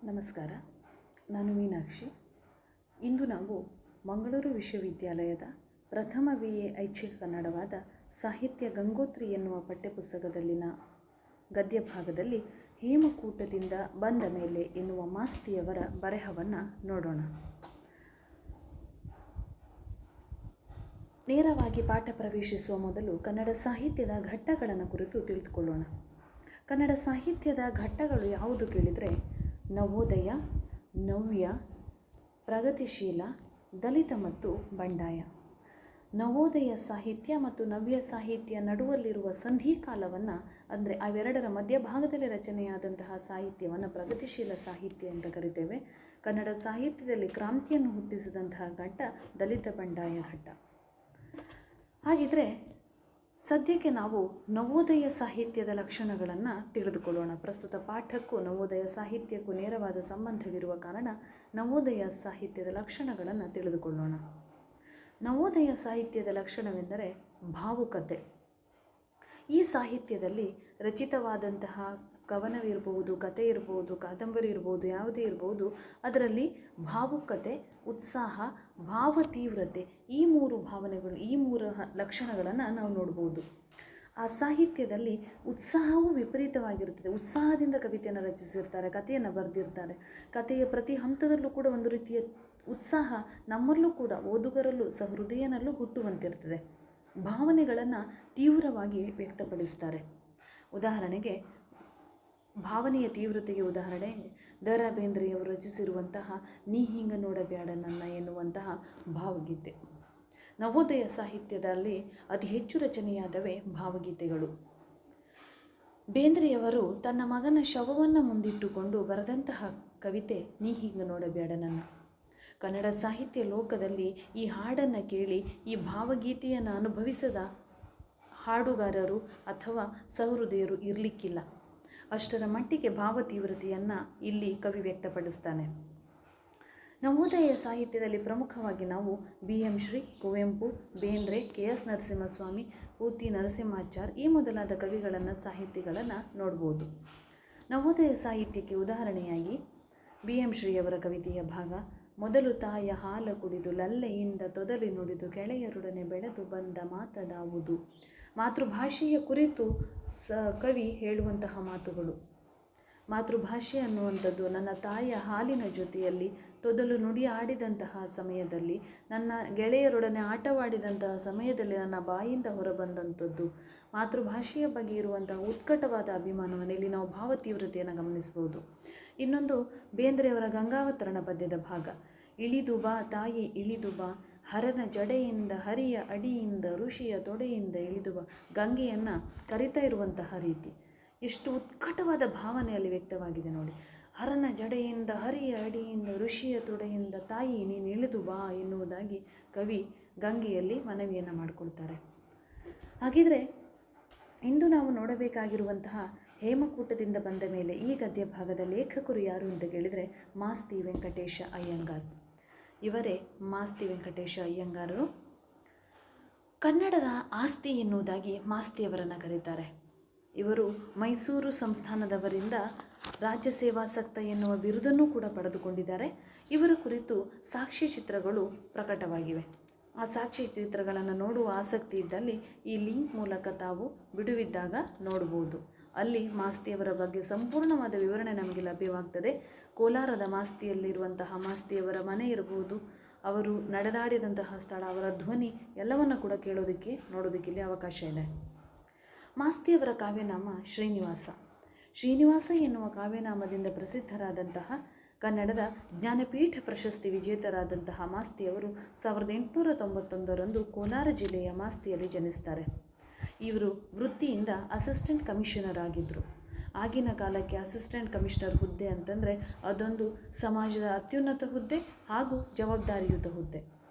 ನಮಸ್ಕಾರ, ನಾನು ಮೀನಾಕ್ಷಿ. ಇಂದು ನಾವು ಮಂಗಳೂರು ವಿಶ್ವವಿದ್ಯಾಲಯದ ಪ್ರಥಮ BA ಐಚ್ಛಿಕ ಕನ್ನಡವಾದ ಸಾಹಿತ್ಯ ಗಂಗೋತ್ರಿ ಎನ್ನುವ ಪಠ್ಯಪುಸ್ತಕದಲ್ಲಿನ ಗದ್ಯ ಭಾಗದಲ್ಲಿ ಹೇಮಕೂಟದಿಂದ ಬಂದ ಮೇಲೆ ಎನ್ನುವ ಮಾಸ್ತಿಯವರ ಬರೆಹವನ್ನು ನೋಡೋಣ. ನೇರವಾಗಿ ಪಾಠ ಪ್ರವೇಶಿಸುವ ಮೊದಲು ಕನ್ನಡ ಸಾಹಿತ್ಯದ ಘಟ್ಟಗಳನ್ನು ಕುರಿತು ತಿಳಿದುಕೊಳ್ಳೋಣ. ಕನ್ನಡ ಸಾಹಿತ್ಯದ ಘಟ್ಟಗಳು ಯಾವುದು ಕೇಳಿದರೆ ನವೋದಯ, ನವ್ಯ, ಪ್ರಗತಿಶೀಲ, ದಲಿತ ಮತ್ತು ಬಂಡಾಯ. ನವೋದಯ ಸಾಹಿತ್ಯ ಮತ್ತು ನವ್ಯ ಸಾಹಿತ್ಯ ನಡುವಲ್ಲಿರುವ ಸಂಧಿಕಾಲವನ್ನು, ಅಂದರೆ ಅವೆರಡರ ಮಧ್ಯಭಾಗದಲ್ಲಿ ರಚನೆಯಾದಂತಹ ಸಾಹಿತ್ಯವನ್ನು ಪ್ರಗತಿಶೀಲ ಸಾಹಿತ್ಯ ಅಂತ ಕರಿತೇವೆ. ಕನ್ನಡ ಸಾಹಿತ್ಯದಲ್ಲಿ ಕ್ರಾಂತಿಯನ್ನು ಹುಟ್ಟಿಸಿದಂತಹ ಘಟ್ಟ ದಲಿತ ಬಂಡಾಯ ಘಟ್ಟ. ಹಾಗಿದ್ರೆ ಸದ್ಯಕ್ಕೆ ನಾವು ನವೋದಯ ಸಾಹಿತ್ಯದ ಲಕ್ಷಣಗಳನ್ನು ತಿಳಿದುಕೊಳ್ಳೋಣ. ಪ್ರಸ್ತುತ ಪಾಠಕ್ಕೂ ನವೋದಯ ಸಾಹಿತ್ಯಕ್ಕೂ ನೇರವಾದ ಸಂಬಂಧವಿರುವ ಕಾರಣ ನವೋದಯ ಸಾಹಿತ್ಯದ ಲಕ್ಷಣಗಳನ್ನು ತಿಳಿದುಕೊಳ್ಳೋಣ. ನವೋದಯ ಸಾಹಿತ್ಯದ ಲಕ್ಷಣವೆಂದರೆ ಭಾವುಕತೆ. ಈ ಸಾಹಿತ್ಯದಲ್ಲಿ ರಚಿತವಾದಂತಹ ಕವನವಿರ್ಬೋದು, ಕತೆ ಇರ್ಬೋದು, ಕಾದಂಬರಿ ಇರ್ಬೋದು, ಯಾವುದೇ ಇರ್ಬೋದು, ಅದರಲ್ಲಿ ಭಾವುಕತೆ, ಉತ್ಸಾಹ, ಭಾವ ತೀವ್ರತೆ, ಈ ಮೂರು ಭಾವನೆಗಳು, ಈ ಮೂರು ಲಕ್ಷಣಗಳನ್ನು ನಾವು ನೋಡ್ಬೋದು. ಆ ಸಾಹಿತ್ಯದಲ್ಲಿ ಉತ್ಸಾಹವೂ ವಿಪರೀತವಾಗಿರ್ತದೆ. ಉತ್ಸಾಹದಿಂದ ಕವಿತೆಯನ್ನು ರಚಿಸಿರ್ತಾರೆ, ಕಥೆಯನ್ನು ಬರೆದಿರ್ತಾರೆ. ಕಥೆಯ ಪ್ರತಿ ಹಂತದಲ್ಲೂ ಕೂಡ ಒಂದು ರೀತಿಯ ಉತ್ಸಾಹ ನಮ್ಮಲ್ಲೂ ಕೂಡ, ಓದುಗರಲ್ಲೂ ಸಹೃದಯನಲ್ಲೂ ಹುಟ್ಟುವಂತಿರ್ತದೆ. ಭಾವನೆಗಳನ್ನು ತೀವ್ರವಾಗಿ ವ್ಯಕ್ತಪಡಿಸ್ತಾರೆ. ಉದಾಹರಣೆಗೆ, ಭಾವನೆಯ ತೀವ್ರತೆಗೆ ಉದಾಹರಣೆ ದ.ರಾ ಬೇಂದ್ರೆಯವರು ರಚಿಸಿರುವಂತಹ ನೀ ಹಿಂಗ ನೋಡಬ್ಯಾಡ ನನ್ನ ಎನ್ನುವಂತಹ ಭಾವಗೀತೆ. ನವೋದಯ ಸಾಹಿತ್ಯದಲ್ಲಿ ಅತಿ ಹೆಚ್ಚು ರಚನೆಯಾದವೇ ಭಾವಗೀತೆಗಳು. ಬೇಂದ್ರೆಯವರು ತನ್ನ ಮಗನ ಶವವನ್ನು ಮುಂದಿಟ್ಟುಕೊಂಡು ಬರೆದಂತಹ ಕವಿತೆ ನೀ ಹಿಂಗ ನೋಡಬ್ಯಾಡ ನನ್ನ. ಕನ್ನಡ ಸಾಹಿತ್ಯ ಲೋಕದಲ್ಲಿ ಈ ಹಾಡನ್ನು ಕೇಳಿ ಈ ಭಾವಗೀತೆಯನ್ನು ಅನುಭವಿಸದ ಹಾಡುಗಾರರು ಅಥವಾ ಸಹೃದಯರು ಇರಲಿಕ್ಕಿಲ್ಲ. ಅಷ್ಟರ ಮಟ್ಟಿಗೆ ಭಾವ ತೀವ್ರತೆಯನ್ನು ಇಲ್ಲಿ ಕವಿ ವ್ಯಕ್ತಪಡಿಸ್ತಾನೆ. ನವೋದಯ ಸಾಹಿತ್ಯದಲ್ಲಿ ಪ್ರಮುಖವಾಗಿ ನಾವು BM ಶ್ರೀ, ಕುವೆಂಪು, ಬೇಂದ್ರೆ, KS ನರಸಿಂಹಸ್ವಾಮಿ, ಪೂತಿ ನರಸಿಂಹಾಚಾರ್ ಈ ಮೊದಲಾದ ಕವಿಗಳನ್ನು, ಸಾಹಿತಿಗಳನ್ನು ನೋಡ್ಬೋದು. ನವೋದಯ ಸಾಹಿತ್ಯಕ್ಕೆ ಉದಾಹರಣೆಯಾಗಿ BM ಶ್ರೀಯವರ ಕವಿತೆಯ ಭಾಗ ಮೊದಲು ತಾಯ ಹಾಲ ಕುಡಿದು ಲಲ್ಲೆಯಿಂದ ತೊದಲಿ ನುಡಿದು ಗೆಳೆಯರೊಡನೆ ಬೆಳೆದು ಬಂದ ಮಾತದಾವುದು. ಮಾತೃಭಾಷೆಯ ಕುರಿತು ಕವಿ ಹೇಳುವಂತಹ ಮಾತುಗಳು. ಮಾತೃಭಾಷೆ ಅನ್ನುವಂಥದ್ದು ನನ್ನ ತಾಯಿಯ ಹಾಲಿನ ಜೊತೆಯಲ್ಲಿ ತೊದಲು ನುಡಿ ಆಡಿದಂತಹ ಸಮಯದಲ್ಲಿ, ನನ್ನ ಗೆಳೆಯರೊಡನೆ ಆಟವಾಡಿದಂತಹ ಸಮಯದಲ್ಲಿ ನನ್ನ ಬಾಯಿಂದ ಹೊರಬಂದಂಥದ್ದು. ಮಾತೃಭಾಷೆಯ ಬಗ್ಗೆ ಇರುವಂತಹ ಉತ್ಕಟವಾದ ಅಭಿಮಾನವನ್ನು ಇಲ್ಲಿ ನಾವು ಭಾವ ತೀವ್ರತೆಯನ್ನು ಗಮನಿಸ್ಬೋದು. ಇನ್ನೊಂದು ಬೇಂದ್ರೆಯವರ ಗಂಗಾವತರಣ ಪದ್ಯದ ಭಾಗ. ಇಳಿದು ಬಾ ತಾಯಿ ಇಳಿದು ಬಾ, ಹರನ ಜಡೆಯಿಂದ ಹರಿಯ ಅಡಿಯಿಂದ ಋಷಿಯ ತೊಡೆಯಿಂದ ಇಳಿದು ಬಾ. ಗಂಗೆಯನ್ನು ಕರಿತಾ ಇರುವಂತಹ ರೀತಿ, ಎಷ್ಟು ಉತ್ಕಟವಾದ ಭಾವನೆಯಲ್ಲಿ ವ್ಯಕ್ತವಾಗಿದೆ ನೋಡಿ. ಹರನ ಜಡೆಯಿಂದ ಹರಿಯ ಅಡಿಯಿಂದ ಋಷಿಯ ತೊಡೆಯಿಂದ ತಾಯಿ ನೀನು ಇಳಿದು ಬಾ ಎನ್ನುವುದಾಗಿ ಕವಿ ಗಂಗೆಯಲ್ಲಿ ಮನವಿಯನ್ನು ಮಾಡಿಕೊಳ್ತಾರೆ. ಹಾಗಿದ್ರೆ ಇಂದು ನಾವು ನೋಡಬೇಕಾಗಿರುವಂತಹ ಹೇಮಕೂಟದಿಂದ ಬಂದ ಮೇಲೆ ಈ ಗದ್ಯ ಭಾಗದ ಲೇಖಕರು ಯಾರು ಅಂತ ಕೇಳಿದರೆ ಮಾಸ್ತಿ ವೆಂಕಟೇಶ ಅಯ್ಯಂಗಾರ್. ಇವರೇ ಮಾಸ್ತಿ ವೆಂಕಟೇಶ ಅಯ್ಯಂಗಾರರು. ಕನ್ನಡದ ಆಸ್ತಿ ಎನ್ನುವುದಾಗಿ ಮಾಸ್ತಿಯವರನ್ನು ಕರೀತಾರೆ. ಇವರು ಮೈಸೂರು ಸಂಸ್ಥಾನದವರಿಂದ ರಾಜ್ಯ ಸೇವಾಸಕ್ತ ಎನ್ನುವ ಬಿರುದನ್ನು ಕೂಡ ಪಡೆದುಕೊಂಡಿದ್ದಾರೆ. ಇವರ ಕುರಿತು ಸಾಕ್ಷ್ಯಚಿತ್ರಗಳು ಪ್ರಕಟವಾಗಿವೆ. ಆ ಸಾಕ್ಷ್ಯಚಿತ್ರಗಳನ್ನು ನೋಡುವ ಆಸಕ್ತಿ ಇದ್ದಲ್ಲಿ ಈ ಲಿಂಕ್ ಮೂಲಕ ತಾವು ಬಿಡುವಿದ್ದಾಗ ನೋಡ್ಬೋದು. ಅಲ್ಲಿ ಮಾಸ್ತಿಯವರ ಬಗ್ಗೆ ಸಂಪೂರ್ಣವಾದ ವಿವರಣೆ ನಮಗೆ ಲಭ್ಯವಾಗ್ತದೆ. ಕೋಲಾರದ ಮಾಸ್ತಿಯಲ್ಲಿರುವಂತಹ ಮಾಸ್ತಿಯವರ ಮನೆ ಇರ್ಬೋದು, ಅವರು ನಡೆದಾಡಿದಂತಹ ಸ್ಥಳ, ಅವರ ಧ್ವನಿ ಎಲ್ಲವನ್ನು ಕೂಡ ಕೇಳೋದಕ್ಕೆ, ನೋಡೋದಕ್ಕೆ ಇಲ್ಲಿ ಅವಕಾಶ ಇದೆ. ಮಾಸ್ತಿಯವರ ಕಾವ್ಯನಾಮ ಶ್ರೀನಿವಾಸ. ಶ್ರೀನಿವಾಸ ಎನ್ನುವ ಕಾವ್ಯನಾಮದಿಂದ ಪ್ರಸಿದ್ಧರಾದಂತಹ ಕನ್ನಡದ ಜ್ಞಾನಪೀಠ ಪ್ರಶಸ್ತಿ ವಿಜೇತರಾದಂತಹ ಮಾಸ್ತಿಯವರು 1891ರಂದು ಕೋಲಾರ ಜಿಲ್ಲೆಯ ಮಾಸ್ತಿಯಲ್ಲಿ ಜನಿಸ್ತಾರೆ. ಇವರು ವೃತ್ತಿಯಿಂದ ಅಸಿಸ್ಟೆಂಟ್ ಕಮಿಷನರ್ ಆಗಿದ್ದರು. ಆಗಿನ ಕಾಲಕ್ಕೆ ಅಸಿಸ್ಟೆಂಟ್ ಕಮಿಷನರ್ ಹುದ್ದೆ ಅಂತಂದರೆ ಅದೊಂದು ಸಮಾಜದ ಅತ್ಯುನ್ನತ ಹುದ್ದೆ ಹಾಗೂ ಜವಾಬ್ದಾರಿಯುತ ಹುದ್ದೆ.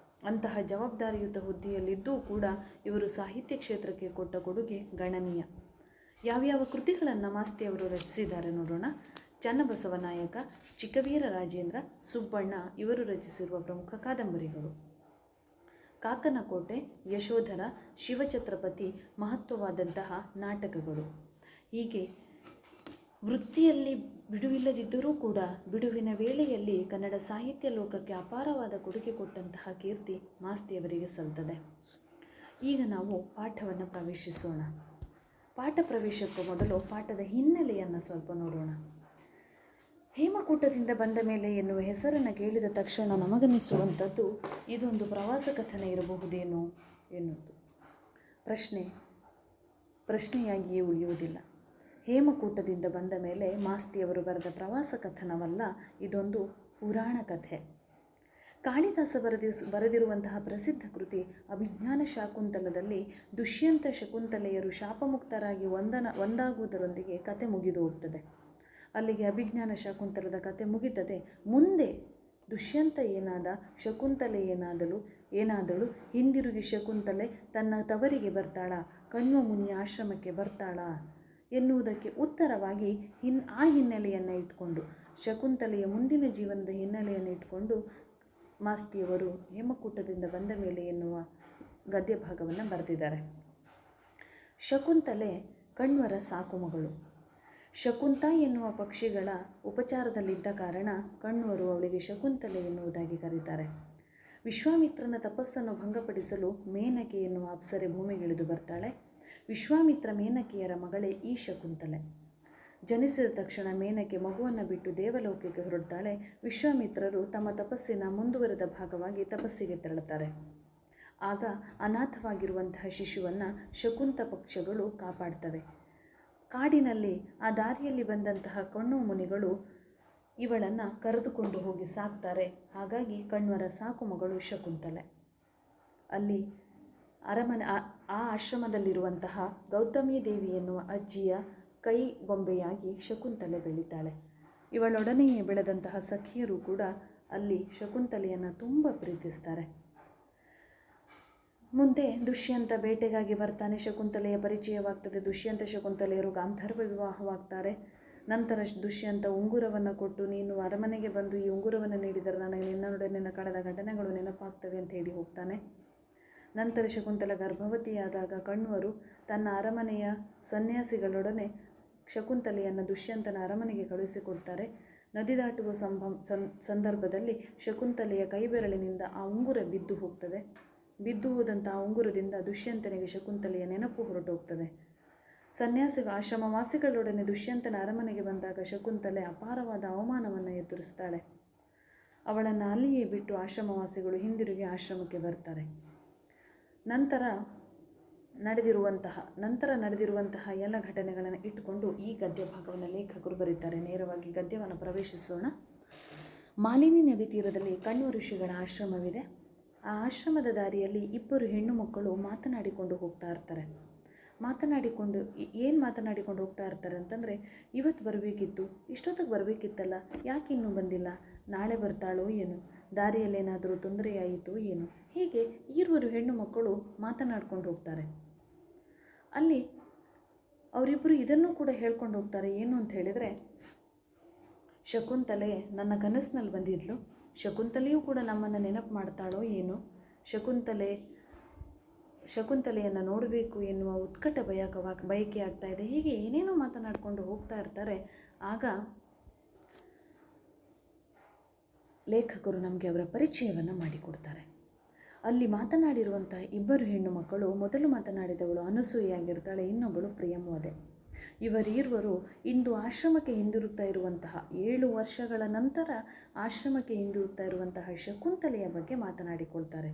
ಅಂತಹ ಜವಾಬ್ದಾರಿಯುತ ಹುದ್ದೆಯಲ್ಲಿದ್ದೂ ಕೂಡ ಇವರು ಸಾಹಿತ್ಯ ಕ್ಷೇತ್ರಕ್ಕೆ ಕೊಟ್ಟ ಕೊಡುಗೆ ಗಣನೀಯ. ಯಾವ್ಯಾವ ಕೃತಿಗಳನ್ನು ಮಾಸ್ತಿಯವರು ರಚಿಸಿದ್ದಾರೆ ನೋಡೋಣ. ಚನ್ನಬಸವ ನಾಯಕ, ಚಿಕ್ಕವೀರ ರಾಜೇಂದ್ರ, ಸುಬ್ಬಣ್ಣ ಇವರು ರಚಿಸಿರುವ ಪ್ರಮುಖ ಕಾದಂಬರಿಗಳು. ಕಾಕನಕೋಟೆ, ಯಶೋಧರ, ಶಿವಛತ್ರಪತಿ ಮಹತ್ವವಾದಂತಹ ನಾಟಕಗಳು. ಹೀಗೆ ವೃತ್ತಿಯಲ್ಲಿ ಬಿಡುವಿಲ್ಲದಿದ್ದರೂ ಕೂಡ ಬಿಡುವಿನ ವೇಳೆಯಲ್ಲಿ ಕನ್ನಡ ಸಾಹಿತ್ಯ ಲೋಕಕ್ಕೆ ಅಪಾರವಾದ ಕೊಡುಗೆ ಕೊಟ್ಟಂತಹ ಕೀರ್ತಿ ಮಾಸ್ತಿಯವರಿಗೆ ಸಲ್ತದೆ. ಈಗ ನಾವು ಪಾಠವನ್ನು ಪ್ರವೇಶಿಸೋಣ. ಪಾಠ ಪ್ರವೇಶಕ್ಕೂ ಮೊದಲು ಪಾಠದ ಹಿನ್ನೆಲೆಯನ್ನು ಸ್ವಲ್ಪ ನೋಡೋಣ. ಹೇಮಕೂಟದಿಂದ ಬಂದ ಮೇಲೆ ಎನ್ನುವ ಹೆಸರನ್ನು ಕೇಳಿದ ತಕ್ಷಣ ನಮಗನಿಸುವಂಥದ್ದು ಇದೊಂದು ಪ್ರವಾಸ ಕಥನ ಇರಬಹುದೇನೋ ಎನ್ನುವುದು. ಪ್ರಶ್ನೆಯಾಗಿಯೇ ಉಳಿಯುವುದಿಲ್ಲ. ಹೇಮಕೂಟದಿಂದ ಬಂದ ಮೇಲೆ ಮಾಸ್ತಿಯವರು ಬರೆದ ಪ್ರವಾಸ ಕಥನವಲ್ಲ, ಇದೊಂದು ಪುರಾಣ ಕಥೆ. ಕಾಳಿದಾಸ ಬರೆದಿರುವಂತಹ ಪ್ರಸಿದ್ಧ ಕೃತಿ ಅಭಿಜ್ಞಾನ ಶಾಕುಂತಲದಲ್ಲಿ ದುಷ್ಯಂತ ಶಕುಂತಲೆಯರು ಶಾಪಮುಕ್ತರಾಗಿ ಒಂದಾಗುವುದರೊಂದಿಗೆ ಕತೆ ಮುಗಿದು ಹೋಗ್ತದೆ. ಅಲ್ಲಿಗೆ ಅಭಿಜ್ಞಾನ ಶಾಕುಂತಲದ ಕತೆ ಮುಗಿತದೆ. ಮುಂದೆ ದುಷ್ಯಂತ ಶಕುಂತಲೆ ಏನಾದಳು, ಹಿಂದಿರುಗಿ ಶಕುಂತಲೆ ತನ್ನ ತವರಿಗೆ ಬರ್ತಾಳಾ, ಕಣ್ವ ಮುನಿಯ ಆಶ್ರಮಕ್ಕೆ ಬರ್ತಾಳಾ ಎನ್ನುವುದಕ್ಕೆ ಉತ್ತರವಾಗಿ ಆ ಹಿನ್ನೆಲೆಯನ್ನು ಇಟ್ಕೊಂಡು, ಶಕುಂತಲೆಯ ಮುಂದಿನ ಜೀವನದ ಹಿನ್ನೆಲೆಯನ್ನು ಇಟ್ಕೊಂಡು ಮಾಸ್ತಿಯವರು ಹೇಮಕೂಟದಿಂದ ಬಂದ ಮೇಲೆ ಎನ್ನುವ ಗದ್ಯ ಭಾಗವನ್ನು ಬರೆದಿದ್ದಾರೆ. ಶಕುಂತಲೆ ಕಣ್ವರ ಸಾಕು ಮಗಳು. ಶಕುಂತ ಎನ್ನುವ ಪಕ್ಷಿಗಳ ಉಪಚಾರದಲ್ಲಿದ್ದ ಕಾರಣ ಕಣ್ವರು ಅವಳಿಗೆ ಶಕುಂತಲೆ ಎನ್ನುವುದಾಗಿ ಕರೀತಾರೆ. ವಿಶ್ವಾಮಿತ್ರನ ತಪಸ್ಸನ್ನು ಭಂಗಪಡಿಸಲು ಮೇನಕೆ ಎನ್ನುವ ಅಪ್ಸರೆ ಭೂಮಿಗಿಳಿದು ಬರ್ತಾಳೆ. ವಿಶ್ವಾಮಿತ್ರ ಮೇನಕೆಯರ ಮಗಳೇ ಈ ಶಕುಂತಲೆ. ಜನಿಸಿದ ತಕ್ಷಣ ಮೇನಕೆ ಮಗುವನ್ನು ಬಿಟ್ಟು ದೇವಲೋಕಕ್ಕೆ ಹೊರಡ್ತಾಳೆ. ವಿಶ್ವಾಮಿತ್ರರು ತಮ್ಮ ತಪಸ್ಸಿನ ಮುಂದುವರೆದ ಭಾಗವಾಗಿ ತಪಸ್ಸಿಗೆ ತೆರಳುತ್ತಾರೆ. ಆಗ ಅನಾಥವಾಗಿರುವಂತಹ ಶಿಶುವನ್ನು ಶಕುಂತ ಪಕ್ಷಗಳು ಕಾಪಾಡ್ತವೆ. ಕಾಡಿನಲ್ಲಿ ಆ ದಾರಿಯಲ್ಲಿ ಬಂದಂತಹ ಕಣ್ಣು ಮುನಿಗಳು ಇವಳನ್ನು ಕರೆದುಕೊಂಡು ಹೋಗಿ ಸಾಕ್ತಾರೆ. ಹಾಗಾಗಿ ಕಣ್ವರ ಸಾಕು ಮಗಳು ಶಕುಂತಲೆ. ಅಲ್ಲಿ ಅರಮನೆ ಆ ಆಶ್ರಮದಲ್ಲಿರುವಂತಹ ಗೌತಮಿ ದೇವಿ ಎನ್ನುವ ಅಜ್ಜಿಯ ಕೈ ಗೊಂಬೆಯಾಗಿ ಶಕುಂತಲೆ ಬೆಳೀತಾಳೆ. ಇವಳೊಡನೆಯೇ ಬೆಳೆದಂತಹ ಸಖಿಯರು ಕೂಡ ಅಲ್ಲಿ ಶಕುಂತಲೆಯನ್ನು ತುಂಬ ಪ್ರೀತಿಸ್ತಾರೆ. ಮುಂದೆ ದುಷ್ಯಂತ ಬೇಟೆಗಾಗಿ ಬರ್ತಾನೆ. ಶಕುಂತಲೆಯ ಪರಿಚಯವಾಗ್ತದೆ. ದುಷ್ಯಂತ ಶಕುಂತಲೆಯರು ಗಾಂಧರ್ವ ವಿವಾಹವಾಗ್ತಾರೆ. ನಂತರ ದುಷ್ಯಂತ ಉಂಗುರವನ್ನು ಕೊಟ್ಟು, ನೀನು ಅರಮನೆಗೆ ಬಂದು ಈ ಉಂಗುರವನ್ನು ನೀಡಿದರೆ ನನಗೆ ನಿನ್ನೊಡನೆ ಕಳೆದ ಘಟನೆಗಳು ನೆನಪಾಗ್ತವೆ ಅಂತ ಹೇಳಿ ಹೋಗ್ತಾನೆ. ನಂತರ ಶಕುಂತಲ ಗರ್ಭವತಿಯಾದಾಗ ಕಣ್ವರು ತನ್ನ ಅರಮನೆಯ ಸನ್ಯಾಸಿಗಳೊಡನೆ ಶಕುಂತಲೆಯನ್ನು ದುಷ್ಯಂತನ ಅರಮನೆಗೆ ಕಳುಹಿಸಿಕೊಡ್ತಾರೆ. ನದಿ ದಾಟುವ ಸಂದರ್ಭದಲ್ಲಿ ಶಕುಂತಲೆಯ ಕೈಬೆರಳಿನಿಂದ ಆ ಉಂಗುರ ಬಿದ್ದು ಹೋಗ್ತದೆ. ಬಿದ್ದು ಹೋದಂಥ ಆ ಉಂಗುರದಿಂದ ದುಷ್ಯಂತನಿಗೆ ಶಕುಂತಲೆಯ ನೆನಪು ಹೊರಟೋಗ್ತದೆ. ಆಶ್ರಮವಾಸಿಗಳೊಡನೆ ದುಷ್ಯಂತನ ಅರಮನೆಗೆ ಬಂದಾಗ ಶಕುಂತಲೆ ಅಪಾರವಾದ ಅವಮಾನವನ್ನು ಎದುರಿಸ್ತಾಳೆ. ಅವಳನ್ನು ಅಲ್ಲಿಯೇ ಬಿಟ್ಟು ಆಶ್ರಮವಾಸಿಗಳು ಹಿಂದಿರುಗಿ ಆಶ್ರಮಕ್ಕೆ ಬರ್ತಾರೆ. ನಂತರ ನಡೆದಿರುವಂತಹ ಎಲ್ಲ ಘಟನೆಗಳನ್ನು ಇಟ್ಟುಕೊಂಡು ಈ ಗದ್ಯ ಭಾಗವನ್ನು ಲೇಖಕರು ಬರೀತಾರೆ. ನೇರವಾಗಿ ಗದ್ಯವನ್ನು ಪ್ರವೇಶಿಸೋಣ. ಮಾಲಿನಿ ನದಿ ತೀರದಲ್ಲಿ ಕಣ್ವ ಋಷಿಗಳ ಆಶ್ರಮವಿದೆ. ಆ ಆಶ್ರಮದ ದಾರಿಯಲ್ಲಿ ಇಬ್ಬರು ಹೆಣ್ಣು ಮಕ್ಕಳು ಮಾತನಾಡಿಕೊಂಡು ಹೋಗ್ತಾ ಇರ್ತಾರೆ. ಏನು ಮಾತನಾಡಿಕೊಂಡು ಹೋಗ್ತಾ ಇರ್ತಾರೆ ಅಂತಂದರೆ, ಇವತ್ತು ಬರಬೇಕಿತ್ತು, ಇಷ್ಟೊತ್ತಿಗೆ ಬರಬೇಕಿತ್ತಲ್ಲ, ಯಾಕೆ ಇನ್ನೂ ಬಂದಿಲ್ಲ, ನಾಳೆ ಬರ್ತಾಳೋ ಏನು, ದಾರಿಯಲ್ಲೇನಾದರೂ ತೊಂದರೆಯಾಯಿತೋ ಏನು, ಹೀಗೆ ಇರುವರು ಹೆಣ್ಣು ಮಕ್ಕಳು ಮಾತನಾಡ್ಕೊಂಡು ಹೋಗ್ತಾರೆ. ಅಲ್ಲಿ ಅವರಿಬ್ಬರು ಇದನ್ನು ಕೂಡ ಹೇಳ್ಕೊಂಡು ಹೋಗ್ತಾರೆ. ಏನು ಅಂತ ಹೇಳಿದರೆ, ಶಕುಂತಲೆ ನನ್ನ ಕನಸಿನಲ್ಲಿ ಬಂದಿದ್ಲು, ಶಕುಂತಲೆಯೂ ಕೂಡ ನಮ್ಮನ್ನು ನೆನಪು ಮಾಡ್ತಾಳೋ ಏನು, ಶಕುಂತಲೆಯನ್ನು ನೋಡಬೇಕು ಎನ್ನುವ ಉತ್ಕಟ ಬಯಕೆ ಆಗ್ತಾ ಇದೆ. ಹೀಗೆ ಏನೇನೋ ಮಾತನಾಡಿಕೊಂಡು ಹೋಗ್ತಾ ಇರ್ತಾರೆ. ಆಗ ಲೇಖಕರು ನಮಗೆ ಅವರ ಪರಿಚಯವನ್ನು ಮಾಡಿಕೊಡ್ತಾರೆ. ಅಲ್ಲಿ ಮಾತನಾಡಿರುವಂಥ ಇಬ್ಬರು ಹೆಣ್ಣು ಮಕ್ಕಳು, ಮೊದಲು ಮಾತನಾಡಿದವಳು ಅನಸೂಯೆಯಾಗಿರ್ತಾಳೆ, ಇನ್ನೊಬ್ಬಳು ಪ್ರಿಯಂವದೆ. ಇವರಿರುವರು ಇಂದು ಆಶ್ರಮಕ್ಕೆ ಹಿಂದಿರುಗ್ತಾ ಇರುವಂತಹ 7 ವರ್ಷಗಳ ನಂತರ ಆಶ್ರಮಕ್ಕೆ ಹಿಂದಿರುಗ್ತಾ ಇರುವಂತಹ ಶಕುಂತಲೆಯ ಬಗ್ಗೆ ಮಾತನಾಡಿಕೊಳ್ತಾರೆ.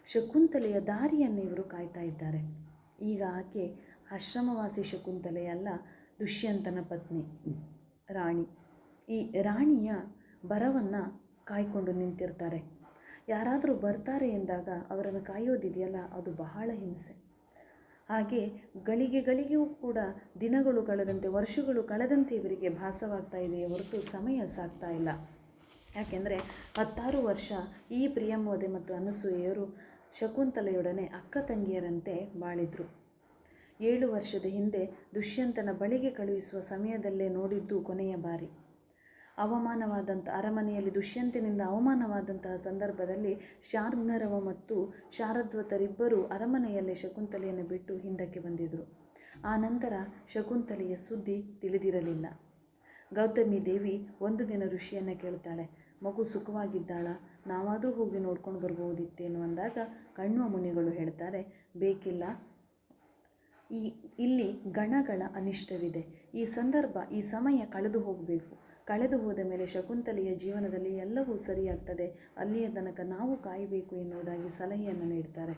ಶಕುಂತಲೆಯ ದಾರಿಯನ್ನು ಇವರು ಕಾಯ್ತಾ ಇದ್ದಾರೆ. ಈಗ ಆಕೆ ಆಶ್ರಮವಾಸಿ ಶಕುಂತಲೆಯಲ್ಲ, ದುಷ್ಯಂತನ ಪತ್ನಿ ರಾಣಿ. ಈ ರಾಣಿಯ ಬರವನ್ನು ಕಾಯ್ಕೊಂಡು ನಿಂತಿರ್ತಾರೆ. ಯಾರಾದರೂ ಬರ್ತಾರೆ ಎಂದಾಗ ಅವರನ್ನು ಕಾಯೋದಿದೆಯಲ್ಲ, ಅದು ಬಹಳ ಹಿಂಸೆ. ಹಾಗೆ ಗಳಿಗೆಗಳಿಗೂ ಕೂಡ ದಿನಗಳು ಕಳೆದಂತೆ, ವರ್ಷಗಳು ಕಳೆದಂತೆ ಇವರಿಗೆ ಭಾಸವಾಗ್ತಾ ಇದೆಯೇ ಹೊರತು ಸಮಯ ಸಾಗ್ತಾ ಇಲ್ಲ. ಯಾಕೆಂದರೆ 16 ವರ್ಷ ಈ ಪ್ರಿಯಂವದೆ ಮತ್ತು ಅನಸೂಯೆಯರು ಶಕುಂತಲೆಯೊಡನೆ ಅಕ್ಕ ತಂಗಿಯರಂತೆ ಬಾಳಿದ್ರು. 7 ವರ್ಷದ ಹಿಂದೆ ದುಷ್ಯಂತನ ಬಳಿಗೆ ಕಳುಹಿಸುವ ಸಮಯದಲ್ಲೇ ನೋಡಿದ್ದು ಕೊನೆಯ ಬಾರಿ. ಅರಮನೆಯಲ್ಲಿ ದುಷ್ಯಂತನಿಂದ ಅವಮಾನವಾದಂತಹ ಸಂದರ್ಭದಲ್ಲಿ ಶಾರ್ಂಗರವ ಮತ್ತು ಶಾರದ್ವತರಿಬ್ಬರು ಅರಮನೆಯಲ್ಲೇ ಶಕುಂತಲೆಯನ್ನು ಬಿಟ್ಟು ಹಿಂದಕ್ಕೆ ಬಂದಿದ್ದರು. ಆ ನಂತರ ಶಕುಂತಲೆಯ ಸುದ್ದಿ ತಿಳಿದಿರಲಿಲ್ಲ. ಗೌತಮಿ ದೇವಿ ಒಂದು ದಿನ ಋಷಿಯನ್ನು ಕೇಳ್ತಾಳೆ, ಮಗು ಸುಖವಾಗಿದ್ದಾಳ, ನಾವಾದರೂ ಹೋಗಿ ನೋಡ್ಕೊಂಡು ಬರ್ಬೋದಿತ್ತೇನು ಅಂದಾಗ ಕಣ್ವ ಮುನಿಗಳು ಹೇಳ್ತಾರೆ, ಬೇಕಿಲ್ಲ, ಇಲ್ಲಿ ಗಣಗಳ ಅನಿಷ್ಟವಿದೆ, ಈ ಸಂದರ್ಭ ಈ ಸಮಯ ಕಳೆದು ಹೋಗಬೇಕು, ಕಳೆದು ಹೋದ ಮೇಲೆ ಶಕುಂತಲೆಯ ಜೀವನದಲ್ಲಿ ಎಲ್ಲವೂ ಸರಿಯಾಗ್ತದೆ, ಅಲ್ಲಿಯ ತನಕ ನಾವು ಕಾಯಬೇಕು ಎನ್ನುವುದಾಗಿ ಸಲಹೆಯನ್ನು ನೀಡ್ತಾರೆ.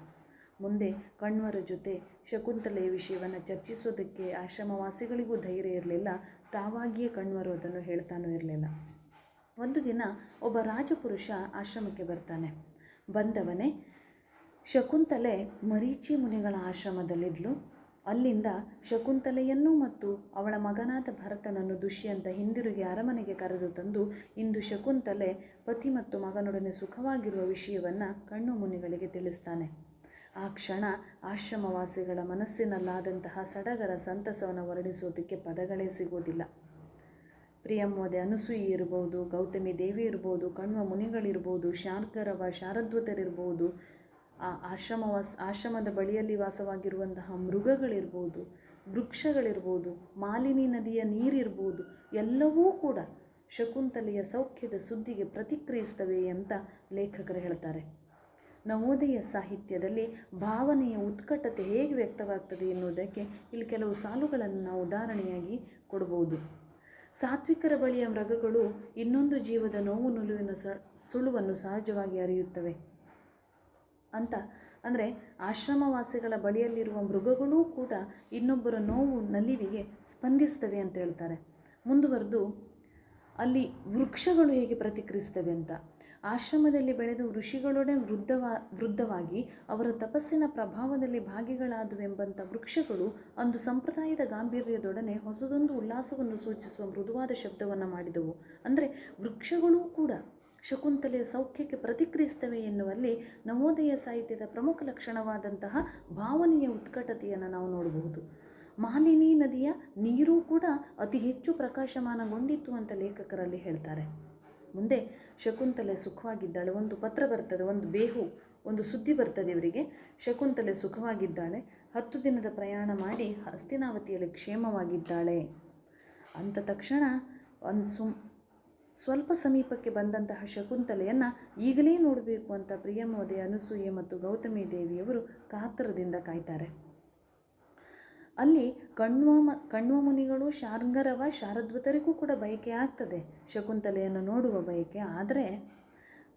ಮುಂದೆ ಕಣ್ವರ ಜೊತೆ ಶಕುಂತಲೆಯ ವಿಷಯವನ್ನು ಚರ್ಚಿಸೋದಕ್ಕೆ ಆಶ್ರಮವಾಸಿಗಳಿಗೂ ಧೈರ್ಯ ಇರಲಿಲ್ಲ, ತಾವಾಗಿಯೇ ಕಣ್ವರು ಅದನ್ನು ಹೇಳ್ತಾನೂ ಇರಲಿಲ್ಲ. ಒಂದು ದಿನ ಒಬ್ಬ ರಾಜಪುರುಷ ಆಶ್ರಮಕ್ಕೆ ಬರ್ತಾನೆ. ಬಂದವನೇ ಶಕುಂತಲೆ ಮರೀಚಿ ಮುನಿಗಳ ಆಶ್ರಮದಲ್ಲಿದ್ಲು. ಅಲ್ಲಿಂದ ಶಕುಂತಲೆಯನ್ನು ಮತ್ತು ಅವಳ ಮಗನಾದ ಭರತನನ್ನು ದುಷ್ಯಂತ ಹಿಂದಿರುಗಿ ಅರಮನೆಗೆ ಕರೆದು ತಂದು ಇಂದು ಶಕುಂತಲೆ ಪತಿ ಮತ್ತು ಮಗನೊಡನೆ ಸುಖವಾಗಿರುವ ವಿಷಯವನ್ನು ಕಣ್ಣು ಮುನಿಗಳಿಗೆ ತಿಳಿಸ್ತಾನೆ. ಆ ಕ್ಷಣ ಆಶ್ರಮವಾಸಿಗಳ ಮನಸ್ಸಿನಲ್ಲಾದಂತಹ ಸಡಗರ ಸಂತಸವನ್ನು ವರ್ಣಿಸೋದಕ್ಕೆ ಪದಗಳೇ ಸಿಗೋದಿಲ್ಲ. ಪ್ರಿಯಮ್ಮೋದೆ ಅನಸೂಯಿ ಇರ್ಬೋದು, ಗೌತಮಿ ದೇವಿ ಇರ್ಬೋದು, ಕಣ್ವ ಮುನಿಗಳಿರ್ಬೋದು, ಶಾರ್ಗರವ ಶಾರದ್ವತರಿರ್ಬೋದು, ಆ ಆಶ್ರಮದ ಬಳಿಯಲ್ಲಿ ವಾಸವಾಗಿರುವಂತಹ ಮೃಗಗಳಿರ್ಬೋದು, ವೃಕ್ಷಗಳಿರ್ಬೋದು, ಮಾಲಿನಿ ನದಿಯ ನೀರಿರ್ಬೋದು, ಎಲ್ಲವೂ ಕೂಡ ಶಕುಂತಲೆಯ ಸೌಖ್ಯದ ಸುದ್ದಿಗೆ ಪ್ರತಿಕ್ರಿಯಿಸ್ತವೆ ಅಂತ ಲೇಖಕರು ಹೇಳ್ತಾರೆ. ನವೋದಯ ಸಾಹಿತ್ಯದಲ್ಲಿ ಭಾವನೆಯ ಉತ್ಕಟತೆ ಹೇಗೆ ವ್ಯಕ್ತವಾಗ್ತದೆ ಎನ್ನುವುದಕ್ಕೆ ಇಲ್ಲಿ ಕೆಲವು ಸಾಲುಗಳನ್ನು ನಾವು ಉದಾಹರಣೆಯಾಗಿ ಕೊಡ್ಬೋದು. ಸಾತ್ವಿಕರ ಬಳಿಯ ಮೃಗಗಳು ಇನ್ನೊಂದು ಜೀವದ ನೋವು ನುಲುವಿನ ಸುಳುವನ್ನು ಸಹಜವಾಗಿ ಅರಿಯುತ್ತವೆ ಅಂತ. ಅಂದರೆ ಆಶ್ರಮವಾಸಿಗಳ ಬಳಿಯಲ್ಲಿರುವ ಮೃಗಗಳೂ ಕೂಡ ಇನ್ನೊಬ್ಬರ ನೋವು ನಲಿವಿಗೆ ಸ್ಪಂದಿಸ್ತವೆ ಅಂತ ಹೇಳ್ತಾರೆ. ಮುಂದುವರೆದು ಅಲ್ಲಿ ವೃಕ್ಷಗಳು ಹೇಗೆ ಪ್ರತಿಕ್ರಿಯಿಸ್ತವೆ ಅಂತ. ಆಶ್ರಮದಲ್ಲಿ ಬೆಳೆದು ಋಷಿಗಳೊಡೆ ವೃದ್ಧವಾಗಿ ಅವರ ತಪಸ್ಸಿನ ಪ್ರಭಾವದಲ್ಲಿ ಭಾಗಿಗಳಾದುವೆಂಬಂಥ ವೃಕ್ಷಗಳು ಅಂದು ಸಂಪ್ರದಾಯದ ಗಾಂಭೀರ್ಯದೊಡನೆ ಹೊಸದೊಂದು ಉಲ್ಲಾಸವನ್ನು ಸೂಚಿಸುವ ಮೃದುವಾದ ಶಬ್ದವನ್ನು ಮಾಡಿದವು. ಅಂದರೆ ವೃಕ್ಷಗಳೂ ಕೂಡ ಶಕುಂತಲೆಯ ಸೌಖ್ಯಕ್ಕೆ ಪ್ರತಿಕ್ರಿಯಿಸ್ತವೆ ಎನ್ನುವಲ್ಲಿ ನವೋದಯ ಸಾಹಿತ್ಯದ ಪ್ರಮುಖ ಲಕ್ಷಣವಾದಂತಹ ಭಾವನೆಯ ಉತ್ಕಟತೆಯನ್ನು ನಾವು ನೋಡಬಹುದು. ಮಾಲಿನಿ ನದಿಯ ನೀರೂ ಕೂಡ ಅತಿ ಹೆಚ್ಚು ಪ್ರಕಾಶಮಾನಗೊಂಡಿತ್ತು ಅಂತ ಲೇಖಕರಲ್ಲಿ ಹೇಳ್ತಾರೆ. ಮುಂದೆ ಶಕುಂತಲೆ ಸುಖವಾಗಿದ್ದಾಳೆ. ಒಂದು ಪತ್ರ ಬರ್ತದೆ, ಒಂದು ಸುದ್ದಿ ಬರ್ತದೆ ಇವರಿಗೆ. ಶಕುಂತಲೆ ಸುಖವಾಗಿದ್ದಾಳೆ, 10 ದಿನದ ಪ್ರಯಾಣ ಮಾಡಿ ಹಸ್ತಿನಾವತಿಯಲ್ಲಿ ಕ್ಷೇಮವಾಗಿದ್ದಾಳೆ ಅಂದ ತಕ್ಷಣ ಸ್ವಲ್ಪ ಸಮೀಪಕ್ಕೆ ಬಂದಂತಹ ಶಕುಂತಲೆಯನ್ನು ಈಗಲೇ ನೋಡಬೇಕು ಅಂತ ಪ್ರಿಯಮೋದೆ, ಅನಸೂಯೆ ಮತ್ತು ಗೌತಮಿ ದೇವಿಯವರು ಕಾತರದಿಂದ ಕಾಯ್ತಾರೆ. ಅಲ್ಲಿ ಕಣ್ವ ಮುನಿಗಳು, ಶಾರ್ಂಗರವ ಶಾರದ್ವತರಿಗೂ ಕೂಡ ಬಯಕೆ ಆಗ್ತದೆ ಶಕುಂತಲೆಯನ್ನು ನೋಡುವ ಬಯಕೆ. ಆದರೆ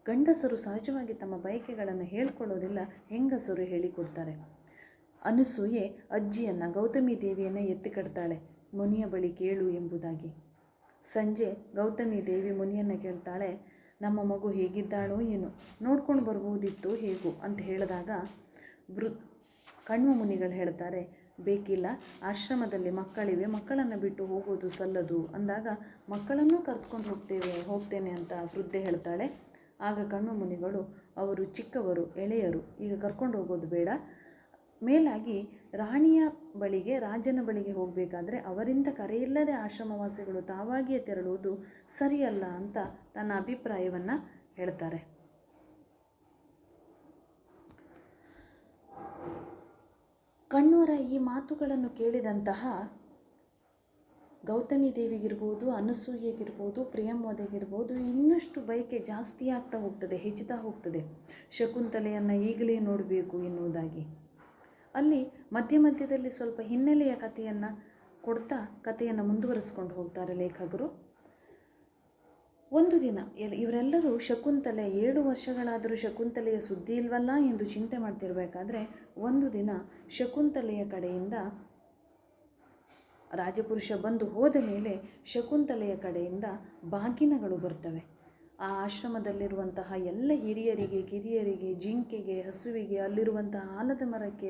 ಗಂಡಸರು ಸಹಜವಾಗಿ ತಮ್ಮ ಬಯಕೆಗಳನ್ನು ಹೇಳ್ಕೊಳ್ಳೋದಿಲ್ಲ, ಹೆಂಗಸರು ಹೇಳಿಕೊಡ್ತಾರೆ. ಅನಸೂಯೆ ಅಜ್ಜಿಯನ್ನು, ಗೌತಮಿ ದೇವಿಯನ್ನು ಎತ್ತಿ ಕಟ್ತಾಳೆ, ಮುನಿಯ ಬಳಿ ಕೇಳು ಎಂಬುದಾಗಿ. ಸಂಜೆ ಗೌತಮಿ ದೇವಿ ಮುನಿಯನ್ನು ಕೇಳ್ತಾಳೆ, ನಮ್ಮ ಮಗು ಹೇಗಿದ್ದಾಳೋ ಏನು, ನೋಡ್ಕೊಂಡು ಬರ್ಬೋದಿತ್ತು ಹೇಗೂ ಅಂತ ಹೇಳಿದಾಗ ಕಣ್ವ ಮುನಿಗಳು ಹೇಳ್ತಾರೆ, ಬೇಕಿಲ್ಲ, ಆಶ್ರಮದಲ್ಲಿ ಮಕ್ಕಳಿವೆ, ಮಕ್ಕಳನ್ನು ಬಿಟ್ಟು ಹೋಗೋದು ಸಲ್ಲದು ಅಂದಾಗ ಮಕ್ಕಳನ್ನೂ ಕರೆದುಕೊಂಡು ಹೋಗ್ತೇನೆ ಅಂತ ವೃದ್ಧೆ ಹೇಳ್ತಾಳೆ. ಆಗ ಕಣ್ವ ಮುನಿಗಳು, ಅವರು ಚಿಕ್ಕವರು, ಎಳೆಯರು, ಈಗ ಕರ್ಕೊಂಡು ಹೋಗೋದು ಬೇಡ, ಮೇಲಾಗಿ ರಾಣಿಯ ಬಳಿಗೆ, ರಾಜನ ಬಳಿಗೆ ಹೋಗಬೇಕಾದ್ರೆ ಅವರಿಂದ ಕರೆಯಿಲ್ಲದೆ ಆಶ್ರಮವಾಸಿಗಳು ತಾವಾಗಿಯೇ ತೆರಳುವುದು ಸರಿಯಲ್ಲ ಅಂತ ತನ್ನ ಅಭಿಪ್ರಾಯವನ್ನು ಹೇಳ್ತಾರೆ. ಕಣ್ವರ ಈ ಮಾತುಗಳನ್ನು ಕೇಳಿದಂತಹ ಗೌತಮಿ ದೇವಿಗಿರ್ಬೋದು, ಅನಸೂಯೆಗಿರ್ಬೋದು, ಪ್ರಿಯಮ್ಮೋದೆಗಿರ್ಬೋದು ಇನ್ನಷ್ಟು ಬಯಕೆ ಜಾಸ್ತಿ ಆಗ್ತಾ ಹೋಗ್ತದೆ, ಹೆಚ್ಚುತ್ತಾ ಹೋಗ್ತದೆ, ಶಕುಂತಲೆಯನ್ನು ಈಗಲೇ ನೋಡಬೇಕು ಎನ್ನುವುದಾಗಿ. ಅಲ್ಲಿ ಮಧ್ಯದಲ್ಲಿ ಸ್ವಲ್ಪ ಹಿನ್ನೆಲೆಯ ಕಥೆಯನ್ನು ಕೊಡ್ತಾ ಕಥೆಯನ್ನು ಮುಂದುವರಿಸ್ಕೊಂಡು ಹೋಗ್ತಾರೆ ಲೇಖಕರು. ಒಂದು ದಿನ ಇವರೆಲ್ಲರೂ ಶಕುಂತಲೆ 7 ವರ್ಷಗಳಾದರೂ ಶಕುಂತಲೆಯ ಸುದ್ದಿ ಇಲ್ವಲ್ಲ ಎಂದು ಚಿಂತೆ ಮಾಡ್ತಿರ್ಬೇಕಾದ್ರೆ ಒಂದು ದಿನ ಶಕುಂತಲೆಯ ಕಡೆಯಿಂದ ರಾಜಪುರುಷ ಬಂದು ಹೋದ ಮೇಲೆ ಶಕುಂತಲೆಯ ಕಡೆಯಿಂದ ಬಾಗಿನಗಳು ಬರ್ತವೆ. ಆ ಆಶ್ರಮದಲ್ಲಿರುವಂತಹ ಎಲ್ಲ ಹಿರಿಯರಿಗೆ, ಕಿರಿಯರಿಗೆ, ಜಿಂಕೆಗೆ, ಹಸುವಿಗೆ, ಅಲ್ಲಿರುವಂತಹ ಆಲದ ಮರಕ್ಕೆ,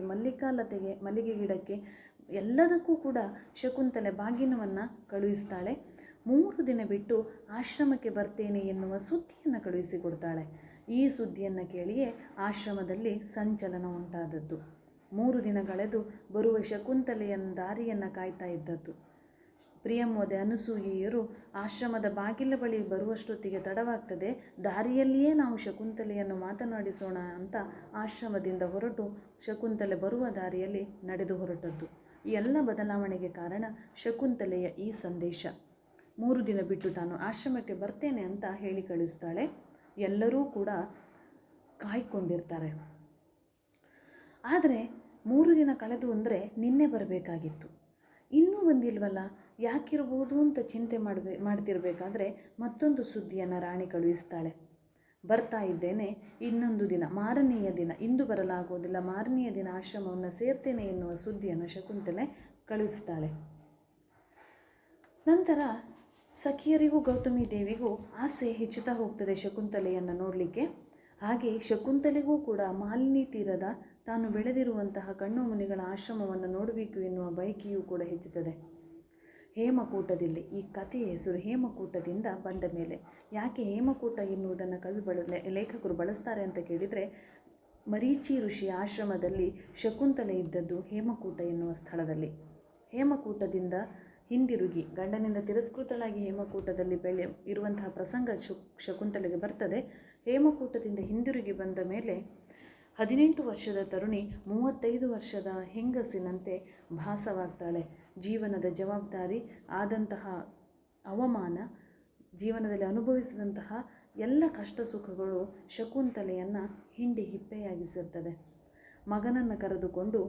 ಮಲ್ಲಿಗೆ ಗಿಡಕ್ಕೆ ಎಲ್ಲದಕ್ಕೂ ಕೂಡ ಶಕುಂತಲೆ ಬಾಗಿನವನ್ನು ಕಳುಹಿಸ್ತಾಳೆ. 3 ದಿನ ಬಿಟ್ಟು ಆಶ್ರಮಕ್ಕೆ ಬರ್ತೇನೆ ಎನ್ನುವ ಸುದ್ದಿಯನ್ನು ಕಳುಹಿಸಿಕೊಡ್ತಾಳೆ. ಈ ಸುದ್ದಿಯನ್ನು ಕೇಳಿಯೇ ಆಶ್ರಮದಲ್ಲಿ ಸಂಚಲನ ಉಂಟಾದದ್ದು. 3 ದಿನ ಕಳೆದು ಬರುವ ಶಕುಂತಲೆಯ ದಾರಿಯನ್ನು ಕಾಯ್ತಾ ಇದ್ದದ್ದು. ಪ್ರಿಯಮ್ಮೋದೆ, ಅನಸೂಯೆಯರು ಆಶ್ರಮದ ಬಾಗಿಲ ಬಳಿ ಬರುವಷ್ಟೊತ್ತಿಗೆ ತಡವಾಗ್ತದೆ, ದಾರಿಯಲ್ಲಿಯೇ ನಾವು ಶಕುಂತಲೆಯನ್ನು ಮಾತನಾಡಿಸೋಣ ಅಂತ ಆಶ್ರಮದಿಂದ ಹೊರಟು ಶಕುಂತಲೆ ಬರುವ ದಾರಿಯಲ್ಲಿ ನಡೆದು ಹೊರಟದ್ದು. ಈ ಎಲ್ಲ ಬದಲಾವಣೆಗೆ ಕಾರಣ ಶಕುಂತಲೆಯ ಈ ಸಂದೇಶ. 3 ದಿನ ಬಿಟ್ಟು ತಾನು ಆಶ್ರಮಕ್ಕೆ ಬರ್ತೇನೆ ಅಂತ ಹೇಳಿ ಕಳಿಸ್ತಾಳೆ. ಎಲ್ಲರೂ ಕೂಡ ಕಾಯ್ಕೊಂಡಿರ್ತಾರೆ. ಆದರೆ 3 ದಿನ ಕಳೆದು ಅಂದರೆ ನಿನ್ನೆ ಬರಬೇಕಾಗಿತ್ತು, ಇನ್ನೂ ಬಂದಿಲ್ವಲ್ಲ, ಯಾಕಿರ್ಬೋದು ಅಂತ ಚಿಂತೆ ಮಾಡ್ತಿರ್ಬೇಕಾದ್ರೆ ಮತ್ತೊಂದು ಸುದ್ದಿಯನ್ನು ರಾಣಿ ಕಳುಹಿಸ್ತಾಳೆ. ಬರ್ತಾ ಇದ್ದೇನೆ, ಇನ್ನೊಂದು ದಿನ, ಮಾರನೆಯ ದಿನ, ಇಂದು ಬರಲಾಗುವುದಿಲ್ಲ, ಮಾರನೆಯ ದಿನ ಆಶ್ರಮವನ್ನು ಸೇರ್ತೇನೆ ಎನ್ನುವ ಸುದ್ದಿಯನ್ನು ಶಕುಂತಲೆ ಕಳುಹಿಸ್ತಾಳೆ. ನಂತರ ಸಖಿಯರಿಗೂ ಗೌತಮಿ ದೇವಿಗೂ ಆಸೆ ಹೆಚ್ಚುತ್ತಾ ಹೋಗ್ತದೆ ಶಕುಂತಲೆಯನ್ನು ನೋಡಲಿಕ್ಕೆ. ಹಾಗೆ ಶಕುಂತಲೆಗೂ ಕೂಡ ಮಾಲಿನಿ ತೀರದ ತಾನು ಬೆಳೆದಿರುವಂತಹ ಕಣ್ಣು ಮುನಿಗಳ ಆಶ್ರಮವನ್ನು ನೋಡಬೇಕು ಎನ್ನುವ ಬಯಕೆಯೂ ಕೂಡ ಹೆಚ್ಚುತ್ತದೆ. ಹೇಮಕೂಟದಲ್ಲಿ, ಈ ಕಥೆಯ ಹೆಸರು ಹೇಮಕೂಟದಿಂದ ಬಂದ ಮೇಲೆ. ಯಾಕೆ ಹೇಮಕೂಟ ಎನ್ನುವುದನ್ನು ಲೇಖಕರು ಬಳಸ್ತಾರೆ ಅಂತ ಕೇಳಿದರೆ, ಮರೀಚಿ ಋಷಿಯ ಆಶ್ರಮದಲ್ಲಿ ಶಕುಂತಲೆ ಇದ್ದದ್ದು ಹೇಮಕೂಟ ಎನ್ನುವ ಸ್ಥಳದಲ್ಲಿ. ಹೇಮಕೂಟದಿಂದ ಹಿಂದಿರುಗಿ ಗಂಡನಿಂದ ತಿರಸ್ಕೃತಳಾಗಿ ಹೇಮಕೂಟದಲ್ಲಿ ಇರುವಂತಹ ಪ್ರಸಂಗ ಶಕುಂತಲೆಗೆ ಬರ್ತದೆ. ಹೇಮಕೂಟದಿಂದ ಹಿಂದಿರುಗಿ ಬಂದ ಮೇಲೆ 18 ವರ್ಷದ ತರುಣಿ 35 ವರ್ಷದ ಹೆಂಗಸಿನಂತೆ ಭಾಸವಾಗ್ತಾಳೆ. ಜೀವನದ ಜವಾಬ್ದಾರಿ, ಆದಂತಹ ಅವಮಾನ, ಜೀವನದಲ್ಲಿ ಅನುಭವಿಸಿದಂತಹ ಎಲ್ಲ ಕಷ್ಟ ಸುಖಗಳು ಶಕುಂತಲೆಯನ್ನು ಹಿಂಡಿ ಹಿಪ್ಪೆಯಾಗಿಸಿರ್ತದೆ. ಮಗನನ್ನು ಕರೆದುಕೊಂಡು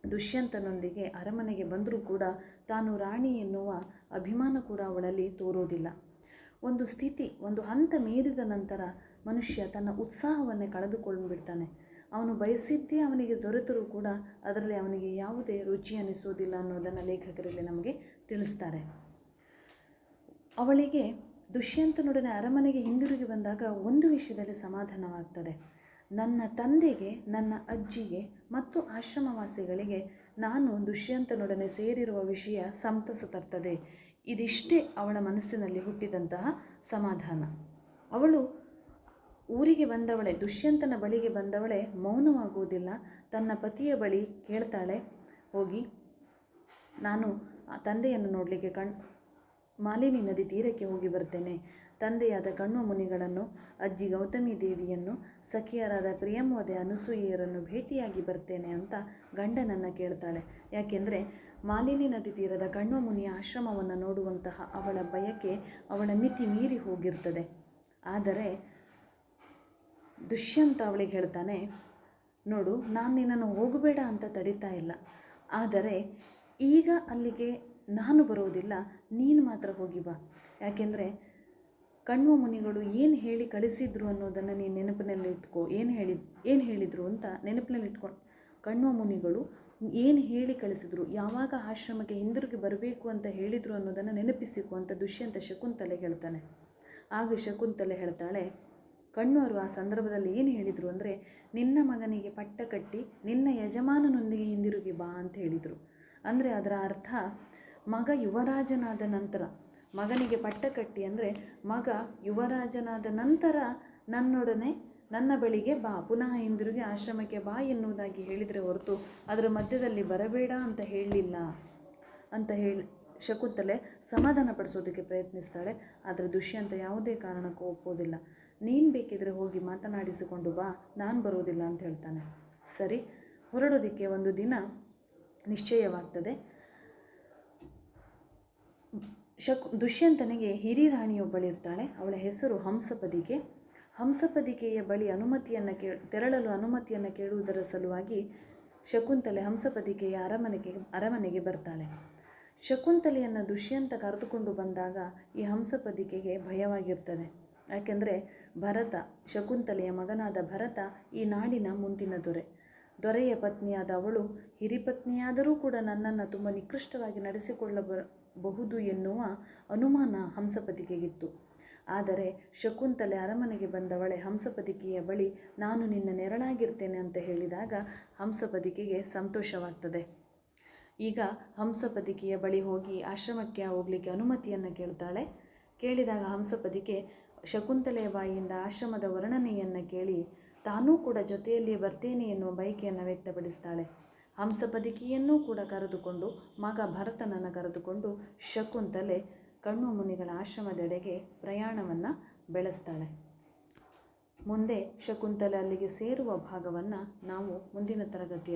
ದುಷ್ಯಂತನೊಂದಿಗೆ ಅರಮನೆಗೆ ಬಂದರೂ ಕೂಡ ತಾನು ರಾಣಿ ಎನ್ನುವ ಅಭಿಮಾನ ಕೂಡ ಅವಳಲ್ಲಿ ತೋರೋದಿಲ್ಲ. ಒಂದು ಸ್ಥಿತಿ, ಒಂದು ಹಂತ ಮೀರಿದ ನಂತರ ಮನುಷ್ಯ ತನ್ನ ಉತ್ಸಾಹವನ್ನೇ ಕಳೆದುಕೊಂಡುಬಿಡ್ತಾನೆ. ಅವನು ಬಯಸಿದ್ದೇ ಅವನಿಗೆ ದೊರೆತರೂ ಕೂಡ ಅದರಲ್ಲಿ ಅವನಿಗೆ ಯಾವುದೇ ರುಚಿ ಅನಿಸೋದಿಲ್ಲ ಅನ್ನೋದನ್ನು ಲೇಖಕರಲ್ಲಿ ನಮಗೆ ತಿಳಿಸ್ತಾರೆ. ಅವಳಿಗೆ ದುಷ್ಯಂತನೊಡನೆ ಅರಮನೆಗೆ ಹಿಂದಿರುಗಿ ಬಂದಾಗ ಒಂದು ವಿಷಯದಲ್ಲಿ ಸಮಾಧಾನವಾಗ್ತದೆ. ನನ್ನ ತಂದೆಗೆ, ನನ್ನ ಅಜ್ಜಿಗೆ ಮತ್ತು ಆಶ್ರಮವಾಸಿಗಳಿಗೆ ನಾನು ದುಷ್ಯಂತನೊಡನೆ ಸೇರಿರುವ ವಿಷಯ ಸಂತಸ ತರ್ತದೆ. ಇದಿಷ್ಟೇ ಅವಳ ಮನಸ್ಸಿನಲ್ಲಿ ಹುಟ್ಟಿದಂತಹ ಸಮಾಧಾನ. ಅವಳು ಊರಿಗೆ ಬಂದವಳೆ, ದುಷ್ಯಂತನ ಬಳಿಗೆ ಬಂದವಳೆ ಮೌನವಾಗುವುದಿಲ್ಲ. ತನ್ನ ಪತಿಯ ಬಳಿ ಕೇಳ್ತಾಳೆ, ಹೋಗಿ ನಾನು ತಂದೆಯನ್ನು ನೋಡಲಿಕ್ಕೆ ಮಾಲಿನಿ ನದಿ ತೀರಕ್ಕೆ ಹೋಗಿ ಬರ್ತೇನೆ. ತಂದೆಯಾದ ಕಣ್ವ ಮುನಿಗಳನ್ನು, ಅಜ್ಜಿ ಗೌತಮಿ ದೇವಿಯನ್ನು, ಸಖಿಯರಾದ ಪ್ರಿಯಂವದೆ ಅನಸೂಯೆಯರನ್ನು ಭೇಟಿಯಾಗಿ ಬರ್ತೇನೆ ಅಂತ ಗಂಡನನ್ನು ಕೇಳ್ತಾಳೆ. ಯಾಕೆಂದರೆ ಮಾಲಿನಿ ನದಿ ತೀರದ ಕಣ್ವ ಮುನಿಯ ಆಶ್ರಮವನ್ನು ನೋಡುವಂತಹ ಅವಳ ಬಯಕೆ ಅವಳ ಮಿತಿ ಮೀರಿ ಹೋಗಿರ್ತದೆ. ಆದರೆ ದುಷ್ಯಂತ ಅವಳಿಗೆ ಹೇಳ್ತಾನೆ, ನೋಡು, ನಾನು ನಿನ್ನನ್ನು ಹೋಗಬೇಡ ಅಂತ ತಡಿತಾ ಇಲ್ಲ, ಆದರೆ ಈಗ ಅಲ್ಲಿಗೆ ನಾನು ಬರೋದಿಲ್ಲ, ನೀನು ಮಾತ್ರ ಹೋಗಿ ಬಾ. ಯಾಕೆಂದರೆ ಕಣ್ವ ಮುನಿಗಳು ಏನು ಹೇಳಿ ಕಳಿಸಿದ್ರು ಅನ್ನೋದನ್ನು ನೀನು ನೆನಪಿನಲ್ಲಿ ಇಟ್ಕೋ. ಏನು ಹೇಳಿದರು ಅಂತ ನೆನಪಿನಲ್ಲಿ ಇಟ್ಕೊಂಡು, ಕಣ್ವ ಮುನಿಗಳು ಏನು ಹೇಳಿ ಕಳಿಸಿದ್ರು, ಯಾವಾಗ ಆಶ್ರಮಕ್ಕೆ ಹಿಂದಿರುಗಿ ಬರಬೇಕು ಅಂತ ಹೇಳಿದರು ಅನ್ನೋದನ್ನು ನೆನಪಿಸಿಕೊ ಅಂತ ದುಷ್ಯಂತ ಶಕುಂತಲೆ ಹೇಳ್ತಾನೆ. ಆಗ ಶಕುಂತಲೆ ಹೇಳ್ತಾಳೆ, ಕಣ್ವರು ಆ ಸಂದರ್ಭದಲ್ಲಿ ಏನು ಹೇಳಿದರು ಅಂದರೆ, ನಿನ್ನ ಮಗನಿಗೆ ಪಟ್ಟ ಕಟ್ಟಿ ನಿನ್ನ ಯಜಮಾನನೊಂದಿಗೆ ಹಿಂದಿರುಗಿ ಬಾ ಅಂತ ಹೇಳಿದರು. ಅಂದರೆ ಅದರ ಅರ್ಥ, ಮಗ ಯುವರಾಜನಾದ ನಂತರ, ಮಗನಿಗೆ ಪಟ್ಟ ಕಟ್ಟಿ ಅಂದರೆ ಮಗ ಯುವರಾಜನಾದ ನಂತರ ನನ್ನೊಡನೆ ನನ್ನ ಬಳಿಗೆ ಬಾ, ಪುನಃ ಹಿಂದಿರುಗಿ ಆಶ್ರಮಕ್ಕೆ ಬಾ ಎನ್ನುವುದಾಗಿ ಹೇಳಿದರೆ ಹೊರತು ಅದರ ಮಧ್ಯದಲ್ಲಿ ಬರಬೇಡ ಅಂತ ಹೇಳಲಿಲ್ಲ ಅಂತ ಶಕುಂತಲೆ ಸಮಾಧಾನ ಪಡಿಸೋದಕ್ಕೆ ಪ್ರಯತ್ನಿಸ್ತಾಳೆ. ಆದರೆ ದುಷ್ಯಂತ ಯಾವುದೇ ಕಾರಣಕ್ಕೂ ಒಪ್ಪೋದಿಲ್ಲ. ನೀನು ಬೇಕಿದ್ರೆ ಹೋಗಿ ಮಾತನಾಡಿಸಿಕೊಂಡು ಬಾ, ನಾನು ಬರೋದಿಲ್ಲ ಅಂತ ಹೇಳ್ತಾನೆ. ಸರಿ, ಹೊರಡೋದಕ್ಕೆ ಒಂದು ದಿನ ನಿಶ್ಚಯವಾಗ್ತದೆ. ದುಷ್ಯಂತನಿಗೆ ಹಿರಿ ರಾಣಿಯೊಬ್ಬಳಿರ್ತಾಳೆ. ಅವಳ ಹೆಸರು ಹಂಸಪದಿಕೆ. ಹಂಸಪದಿಕೆಯ ಬಳಿ ತೆರಳಲು ಅನುಮತಿಯನ್ನು ಕೇಳುವುದರ ಸಲುವಾಗಿ ಶಕುಂತಲೆ ಹಂಸಪದಿಕೆಯ ಅರಮನೆಗೆ ಬರ್ತಾಳೆ. ಶಕುಂತಲೆಯನ್ನು ದುಷ್ಯಂತ ಕರೆದುಕೊಂಡು ಬಂದಾಗ ಈ ಹಂಸಪದಿಕೆಗೆ ಭಯವಾಗಿರ್ತದೆ. ಯಾಕೆಂದರೆ ಶಕುಂತಲೆಯ ಮಗನಾದ ಭರತ ಈ ನಾಡಿನ ಮುಂದಿನ ದೊರೆಯ ಪತ್ನಿಯಾದ ಅವಳು ಹಿರಿಪತ್ನಿಯಾದರೂ ಕೂಡ ನನ್ನನ್ನು ತುಂಬ ನಿಕೃಷ್ಟವಾಗಿ ನಡೆಸಿಕೊಳ್ಳಬಹುದು ಎನ್ನುವ ಅನುಮಾನ ಹಂಸಪದಿಕೆಗಿತ್ತು. ಆದರೆ ಶಕುಂತಲೆ ಅರಮನೆಗೆ ಬಂದವಳೆ ಹಂಸಪದಿಕೆಯ ಬಳಿ ನಾನು ನಿನ್ನ ನೆರಳಾಗಿರ್ತೇನೆ ಅಂತ ಹೇಳಿದಾಗ ಹಂಸಪದಿಕೆಗೆ ಸಂತೋಷವಾಗ್ತದೆ. ಈಗ ಹಂಸಪದಿಕೆಯ ಬಳಿ ಹೋಗಿ ಆಶ್ರಮಕ್ಕೆ ಹೋಗಲಿಕ್ಕೆ ಅನುಮತಿಯನ್ನು ಕೇಳ್ತಾಳೆ. ಕೇಳಿದಾಗ ಹಂಸಪದಿಕೆ ಶಕುಂತಲೆಯ ಬಾಯಿಯಿಂದ ಆಶ್ರಮದ ವರ್ಣನೆಯನ್ನು ಕೇಳಿ ತಾನೂ ಕೂಡ ಜೊತೆಯಲ್ಲಿಯೇ ಬರ್ತೇನೆ ಎನ್ನುವ ಬಯಕೆಯನ್ನು ವ್ಯಕ್ತಪಡಿಸ್ತಾಳೆ. ಹಂಸಪದಿಕೆಯನ್ನೂ ಕೂಡ ಕರೆದುಕೊಂಡು ಮಗ ಭರತನನ್ನು ಕರೆದುಕೊಂಡು ಶಕುಂತಲೆ ಕಣ್ವ ಮುನಿಗಳ ಆಶ್ರಮದೆಡೆಗೆ ಪ್ರಯಾಣವನ್ನು ಬೆಳೆಸ್ತಾಳೆ. ಮುಂದೆ ಶಕುಂತಲೆ ಅಲ್ಲಿಗೆ ಸೇರುವ ಭಾಗವನ್ನು ನಾವು ಮುಂದಿನ ತರಗತಿಯಲ್ಲಿ